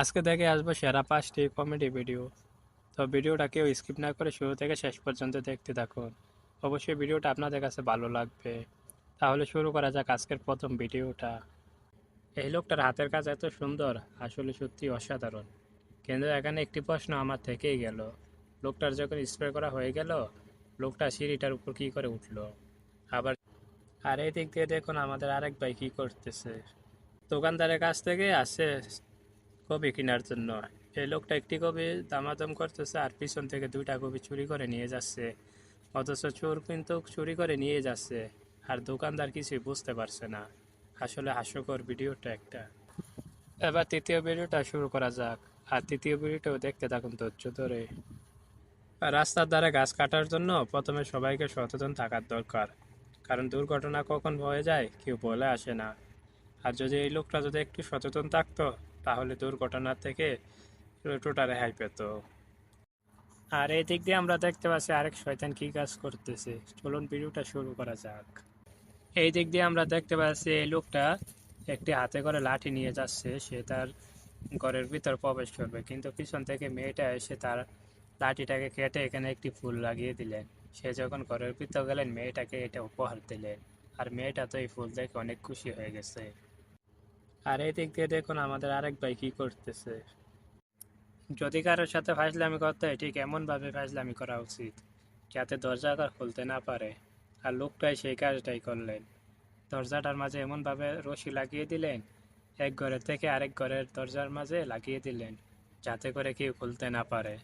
আজকে দেখে আসবো সেরা 5টি কমেডি ভিডিও। তো ভিডিওটা কেউ স্কিপ না করে শুরু থেকে শেষ পর্যন্ত দেখতে থাকুন। অবশ্যই ভিডিওটা আপনাদের কাছে ভালো লাগবে। তাহলে শুরু করা যাক আজকের প্রথম ভিডিওটা। এই লোকটার হাতের কাজ এত সুন্দর, আসলে সত্যি অসাধারণ। কিন্তু এখানে একটি প্রশ্ন আমার থেকেই গেল, লোকটার যখন স্প্রে করা হয়ে গেল, লোকটা সিঁড়িটার উপর কি করে উঠলো? আবার আর এই দিক দিয়ে দেখুন আমাদের আরেক ভাই কি করতেছে। দোকানদারের কাছ থেকে আসে কপি কেনার জন্য। এই লোকটা একটি কপি দামাদাম করতেছে আর পিছন থেকে দুইটা কপি চুরি করে নিয়ে যাচ্ছে। অথচ চোর কিন্তু চুরি করে নিয়ে যাচ্ছে, আর দোকানদার কিছুই বুঝতে পারছে না। আসলে হাস্যকর ভিডিওটা একটা। এবার তৃতীয় ভিডিওটা শুরু করা যাক। আর তৃতীয় ভিডিওটাও দেখতে থাকুন ধৈর্য ধরে। আর রাস্তার ধারে গাছ কাটার জন্য প্রথমে সবাইকে সচেতন থাকার দরকার, কারণ দুর্ঘটনা কখন হয়ে যায় কেউ বলে আসে না। আর যদি এই লোকটা যদি একটু সচেতন থাকতো, তাহলে দুর্ঘটনা থেকে টোটা রেহাই পেত। আর এই দিক দিয়ে আমরা দেখতে পাচ্ছি আরেক শয়তান কি কাজ করতেছে। চলুন ভিডিওটা শুরু করা যাক। এই দিক দিয়ে আমরা দেখতে পাচ্ছি এই লোকটা একটি হাতে করে লাঠি নিয়ে যাচ্ছে, সে তার ঘরের ভিতর প্রবেশ করবে, কিন্তু পিছন থেকে মেয়েটা এসে তার লাঠিটাকে কেটে এখানে একটি ফুল লাগিয়ে দিলেন। সে যখন ঘরের ভিতর গেলেন, মেয়েটাকে এটা উপহার দিলেন। আর মেয়েটা তো এই ফুল দেখে অনেক খুশি হয়ে গেছে। আর এই দিক দিয়ে দেখুন আমাদের আরেক ভাই কি করতেছে। যদি কারোর সাথে ফাজলামি করতে হয়, ঠিক এমনভাবে ফাজলামি করা উচিত যাতে দরজাটা খুলতে না পারে। আর লোকটাই সেই কাজটাই করলেন। দরজাটার মাঝে এমনভাবে রশি লাগিয়ে দিলেন, এক ঘরের থেকে আরেক ঘরের দরজার মাঝে লাগিয়ে দিলেন, যাতে করে কেউ খুলতে না পারে।